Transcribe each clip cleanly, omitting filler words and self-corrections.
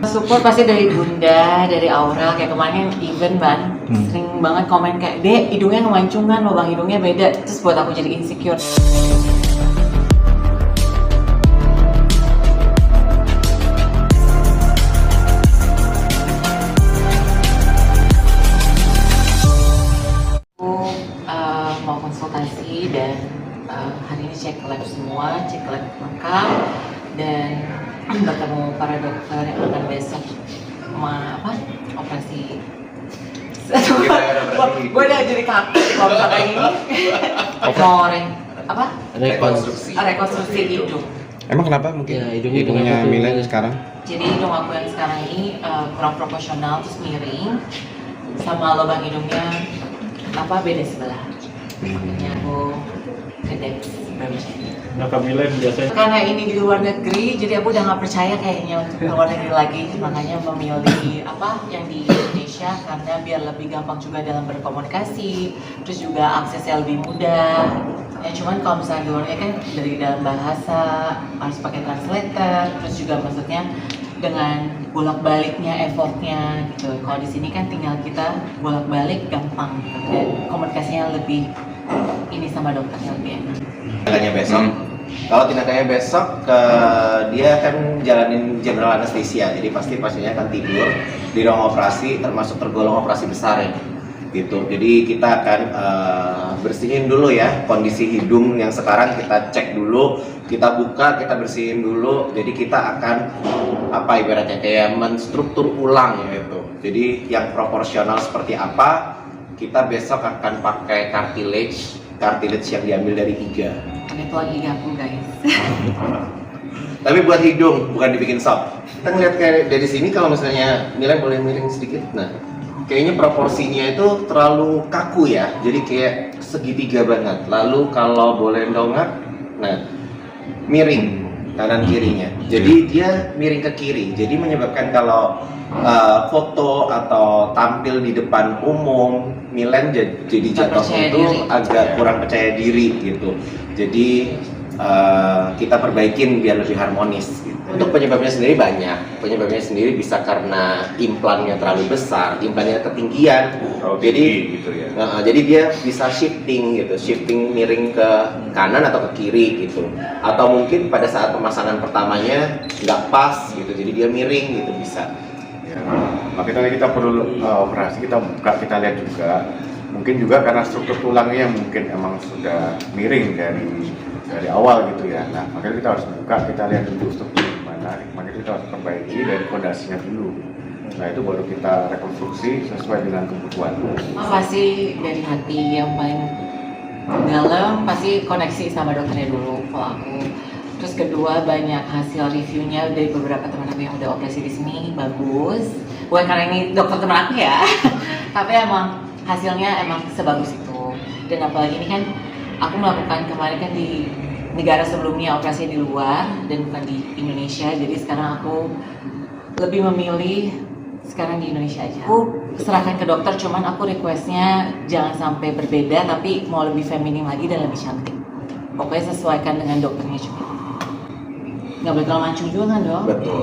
Support pasti dari Bunda, dari Aura, kayak kemarin event ban, sering banget komen kayak, Dek, hidungnya kemancungan, lubang hidungnya beda, terus buat aku jadi insecure. Mau konsultasi dan hari ini cek lab semua, cek lab lengkap dan bertemu para dokter yang akan besok operasi. Gue udah jadi kaku kalau misalkan ini mau rekonstruksi hidung. Emang kenapa mungkin Ya, hidungnya Milen sekarang? Jadi hidung aku yang sekarang ini kurang proporsional, terus miring, sama lubang hidungnya beda sebelah. Makanya aku kedek Nah, Milen biasanya karena ini di luar negeri, jadi aku udah nggak percaya kayaknya untuk ke luar negeri lagi, makanya memilih yang di Indonesia karena biar lebih gampang juga dalam berkomunikasi, terus juga aksesnya lebih mudah. Ya cuman kalau misalnya di luar negeri kan dari dalam bahasa harus pakai translator, terus juga maksudnya dengan bolak-baliknya effortnya gitu. Kalau di sini kan tinggal kita bolak-balik gampang gitu, dan komunikasinya lebih ini sama dokternya lebih enak. Tindakannya besok. Kalau tindakannya besok, dia akan jalanin general anesthesia, jadi pasti pasiennya akan tidur di ruang operasi, termasuk tergolong operasi besar ya. Gitu. Jadi kita akan bersihin dulu ya kondisi hidung yang sekarang kita cek dulu, kita buka, kita bersihin dulu. Jadi kita akan ibaratnya kayak menstruktur ulang gitu. Jadi yang proporsional seperti apa, kita besok akan pakai cartilage yang diambil dari iga. Pakai tulang iga aku guys. Tapi buat hidung, bukan dibikin sop. Kita ngeliat kayak dari sini, kalau misalnya Milen boleh miring sedikit. Nah, kayaknya proporsinya itu terlalu kaku ya, jadi kayak segitiga banget. Lalu kalau boleh dongak, nah miring kanan kirinya. Jadi dia miring ke kiri. Jadi menyebabkan kalau foto atau tampil di depan umum, Milen jadi jatuhnya itu agak kurang percaya diri gitu. Jadi kita perbaikin biar lebih harmonis gitu. Untuk penyebabnya sendiri banyak. Penyebabnya sendiri bisa karena implannya terlalu besar, implannya ketinggian. Jadi gitu ya. Jadi dia bisa shifting miring ke kanan atau ke kiri gitu. Atau mungkin pada saat pemasangan pertamanya nggak pas gitu, jadi dia miring gitu bisa. Ya, makanya kita perlu operasi, kita buka, kita lihat juga. Mungkin juga karena struktur tulangnya mungkin emang sudah miring dari awal gitu ya. Nah, makanya kita harus buka, kita lihat dulu struktur gimana. Makanya kita harus perbaiki dari fondasinya dulu. Nah, itu baru kita rekonstruksi sesuai dengan kebutuhan. Pasti dari hati yang paling dalam, pasti koneksi sama dokternya dulu kalau aku. Terus kedua, banyak hasil reviewnya dari beberapa teman aku yang udah operasi di sini, bagus. Bukan karena ini dokter teman aku ya, tapi emang hasilnya emang sebagus itu. Dan apalagi ini kan aku melakukan kemarin kan di negara sebelumnya operasi di luar dan bukan di Indonesia, jadi sekarang aku lebih memilih sekarang di Indonesia aja. Aku serahkan ke dokter, cuman aku requestnya jangan sampai berbeda, tapi mau lebih feminim lagi dan lebih cantik. Pokoknya sesuaikan dengan dokternya juga. Nggak boleh terlalu mancung juga kan dong? Betul.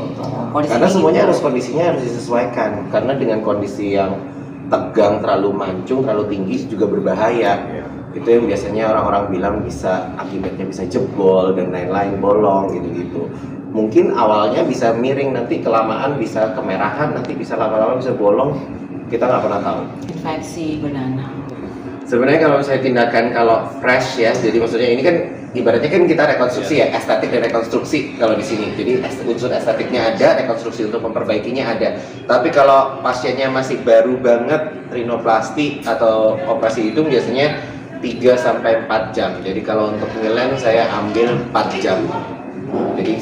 Kondisi Karena semuanya gitu. kondisinya harus disesuaikan. Karena dengan kondisi yang tegang, terlalu mancung, terlalu tinggi juga berbahaya. Itu yang biasanya orang-orang bilang akibatnya bisa jebol dan lain-lain, bolong gitu-gitu. Mungkin awalnya bisa miring, nanti kelamaan bisa kemerahan, nanti bisa lama-lama bisa bolong. Kita nggak pernah tahu. Infeksi benana. Sebenarnya kalau saya tindakan kalau fresh ya, jadi maksudnya ini kan ibaratnya kan kita rekonstruksi ya, estetik dan rekonstruksi kalau di sini. Jadi unsur estetiknya ada, rekonstruksi untuk memperbaikinya ada. Tapi kalau pasiennya masih baru banget rinoplasti atau operasi hidung biasanya 3-4 jam. Jadi kalau untuk Milen saya ambil 4 jam. Jadi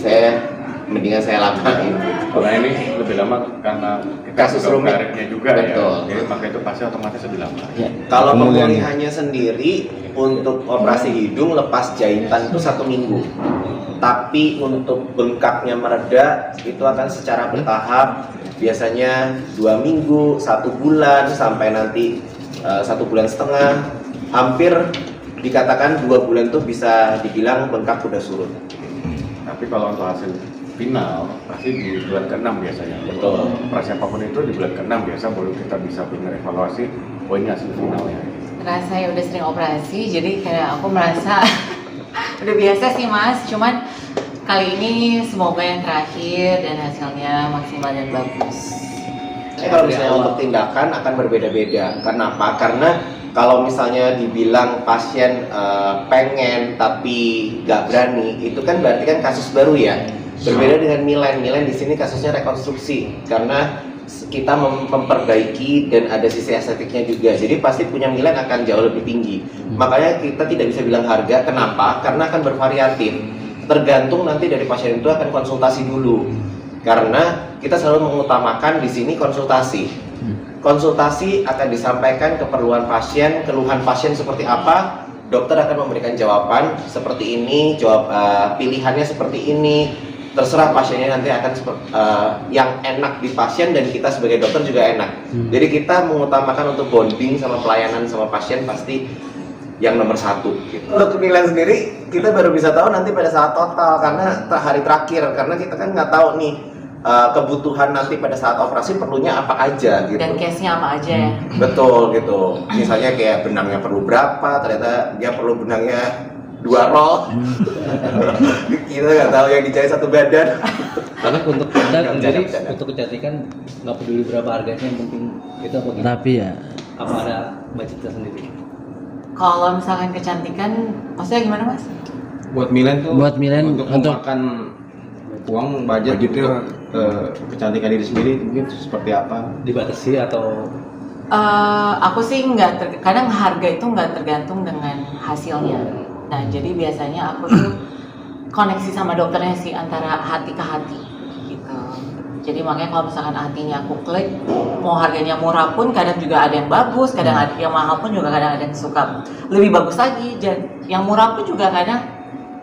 mendingan saya lamain. Karena ini lebih lama karena Kasus rumit. tarifnya juga Betul. ya. Jadi maka itu pasti otomatis lebih lama. Ya. Kalau pemulihannya sendiri untuk operasi hidung lepas jahitan itu 1 minggu. Tapi untuk bengkaknya mereda itu akan secara bertahap. Biasanya 2 minggu, 1 bulan, sampai nanti 1,5 bulan. Hampir dikatakan 2 bulan tuh bisa dibilang bengkak udah surut. Tapi kalau untuk hasil final pasti di bulan ke-6 biasanya. Betul. Operasi apapun itu di bulan ke-6 biasa baru kita bisa benar evaluasi ini hasil finalnya. Karena saya udah sering operasi, jadi kayak aku merasa udah biasa sih Mas. Cuman kali ini semoga yang terakhir dan hasilnya maksimal dan bagus. Kalau misalnya untuk tindakan akan berbeda-beda. Kenapa? Karena kalau misalnya dibilang pasien pengen tapi nggak berani, itu kan berarti kan kasus baru ya. Berbeda dengan Milen di sini kasusnya rekonstruksi karena kita memperbaiki dan ada sisi estetiknya juga. Jadi pasti punya Milen akan jauh lebih tinggi. Makanya kita tidak bisa bilang harga. Kenapa? Karena akan bervariatif. Tergantung nanti dari pasien itu akan konsultasi dulu. Karena kita selalu mengutamakan di sini konsultasi. Konsultasi akan disampaikan keperluan pasien, keluhan pasien seperti apa, dokter akan memberikan jawaban seperti ini, pilihannya seperti ini. Terserah pasiennya nanti akan yang enak di pasien dan kita sebagai dokter juga enak. Jadi kita mengutamakan untuk bonding sama pelayanan sama pasien pasti yang nomor satu. Gitu. Untuk penilaian sendiri kita baru bisa tahu nanti pada saat total karena hari terakhir karena kita kan nggak tahu nih kebutuhan nanti pada saat operasi perlunya apa aja gitu. Dan case-nya apa aja ya. Betul gitu. Misalnya kayak benangnya perlu berapa, ternyata dia perlu benangnya 2 roll. Kita nggak tahu yang dijahit satu badan. Karena untuk produk Nggak sendiri bercanda. untuk kecantikan nggak peduli berapa harganya, yang penting itu apa gitu. Tapi ya Apa ada budgetnya sendiri? Kalau misalkan kecantikan, maksudnya gimana Mas? Buat Milen tuh Buat Milen untuk untuk- memakan uang budget gitu kecantikan diri sendiri mungkin seperti apa? Dibatasi atau Aku sih kadang harga itu nggak tergantung dengan hasilnya. Nah jadi biasanya aku tuh koneksi sama dokternya sih antara hati ke hati gitu. Jadi makanya kalau misalkan hatinya aku klik, mau harganya murah pun kadang juga ada yang bagus, kadang ada yang mahal pun juga kadang ada yang suka lebih bagus lagi. Dan yang murah pun juga kadang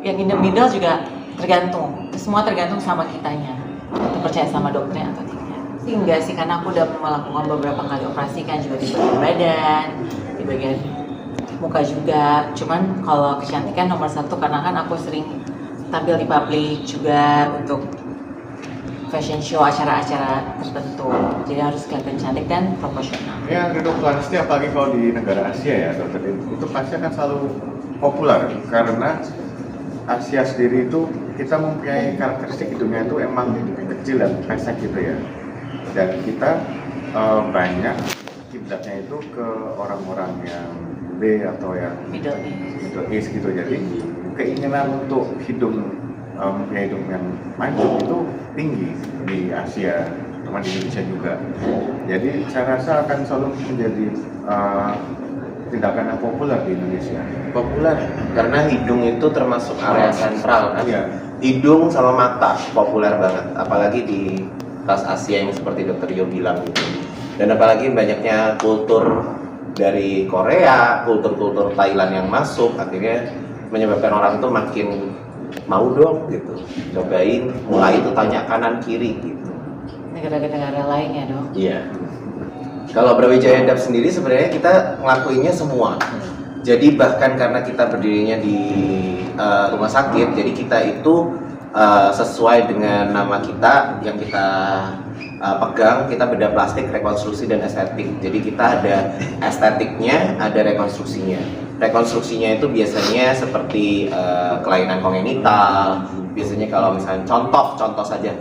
yang in the middle juga tergantung. Semua tergantung sama kitanya. Itu percaya sama dokternya atau tidak. Sih enggak sih karena aku udah melakukan beberapa kali operasi kan juga di bagian badan, di bagian muka juga. Cuman kalau kecantikan nomor satu karena kan aku sering tampil di publik juga untuk fashion show, acara-acara tertentu. Jadi harus kelihatan cantik dan proporsional. Ya, rinoplasty apalagi kalau di negara Asia ya dokter, itu pasti akan selalu populer karena Asia sendiri itu kita mempunyai karakteristik hidungnya itu emang kecil dan pesek gitu ya. Dan kita banyak kiblatnya itu ke orang-orang yang B atau yang Middle East. Middle East gitu. Jadi keinginan untuk hidung mempunyai hidung yang mancung itu tinggi di Asia, teman di Indonesia juga. Jadi saya rasa akan selalu menjadi tindakan yang populer di Indonesia. Populer karena hidung itu termasuk area sentral kan. Iya. Hidung sama mata populer banget, apalagi di tas Asia yang seperti Dr. Yo bilang gitu. Dan apalagi banyaknya kultur dari Korea, kultur-kultur Thailand yang masuk, akhirnya menyebabkan orang itu makin mau dong gitu, cobain, mulai itu tanya kanan kiri gitu. Negara-negara lain ya dok. Iya. Kalau Brawijaya Dap sendiri sebenarnya kita ngelakuinnya semua. Jadi bahkan karena kita berdirinya di rumah sakit, jadi kita itu sesuai dengan nama kita yang kita pegang, kita bedah plastik, rekonstruksi dan estetik. Jadi kita ada estetiknya, ada rekonstruksinya. Rekonstruksinya itu biasanya seperti kelainan kongenital. Biasanya kalau misalnya contoh saja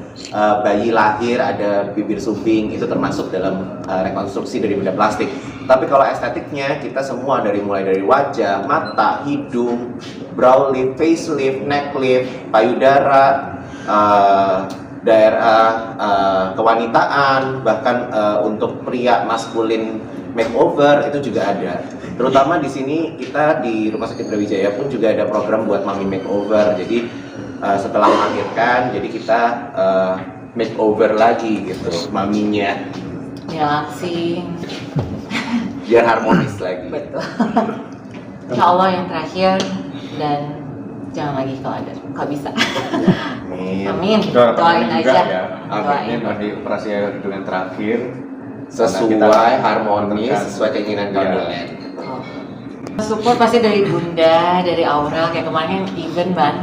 bayi lahir ada bibir sumbing, itu termasuk dalam rekonstruksi dari bedah plastik. Tapi kalau estetiknya kita semua mulai dari wajah, mata, hidung, brow lift, face lift, neck lift, payudara, daerah kewanitaan, bahkan untuk pria maskulin makeover itu juga ada. Terutama di sini kita di Rumah Sakit Brawijaya pun juga ada program buat mami makeover. Jadi setelah melahirkan, jadi kita makeover lagi gitu maminya, Relaxing. biar harmonis lagi. Betul. Insya Allah yang terakhir dan jangan lagi kalau bisa. Amin. Itu harapan Doain kami juga aja. ya. Akhirnya Doain. di operasi hidung yang terakhir Sesuai harmonis, sesuai keinginan Iya. konsumen. Support pasti dari Bunda, dari Aura, kayak kemarin event ban,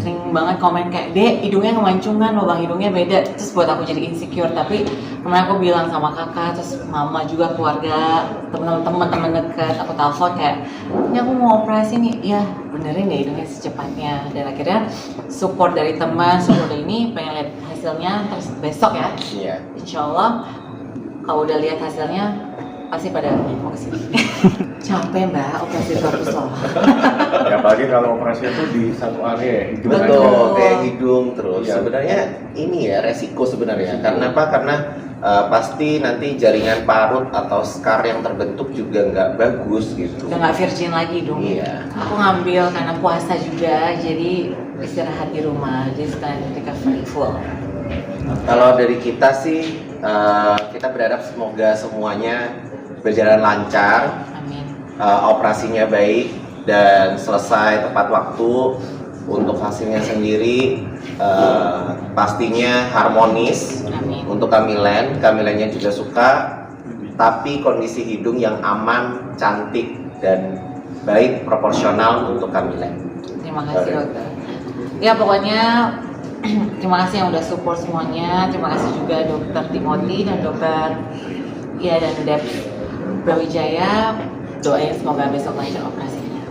sering banget komen kayak, "Dek, hidungnya kemancungan, lubang hidungnya beda." Terus buat aku jadi insecure. Tapi kemarin aku bilang sama kakak, terus mama juga, keluarga, teman dekat, aku telepon kayak, "Ini aku mau operasi nih." "Ya, benerin deh hidungnya secepatnya." Dan akhirnya support dari teman, support dari ini, pengen lihat hasilnya. Terus besok ya, Iya. insya Allah kalau udah lihat hasilnya pasti pada mau kesini. Capek mbak, operasi bagus loh. Ya apalagi kalau operasi itu di satu area hidung aja. Betul, kayak hidung terus. Iya. Sebenarnya ini ya resiko sebenarnya. Karena apa? Karena pasti nanti jaringan parut atau scar yang terbentuk juga nggak bagus gitu. Udah nggak virgin lagi dong. Iya. Aku ngambil karena puasa juga, jadi istirahat di rumah, jadi sekalian recovery full. Kalau dari kita sih, kita berharap semoga semuanya berjalan lancar, Amin. operasinya baik dan selesai tepat waktu. Untuk hasilnya sendiri pastinya harmonis. Amin. Untuk Kamilennya juga suka, tapi kondisi hidung yang aman, cantik dan baik, proporsional untuk Kamilen. Terima kasih dokter. Ya pokoknya terima kasih yang udah support semuanya. Terima kasih juga dokter Timothy dan dokter dan Dep Brawijaya. Doain semoga besok lancar operasinya.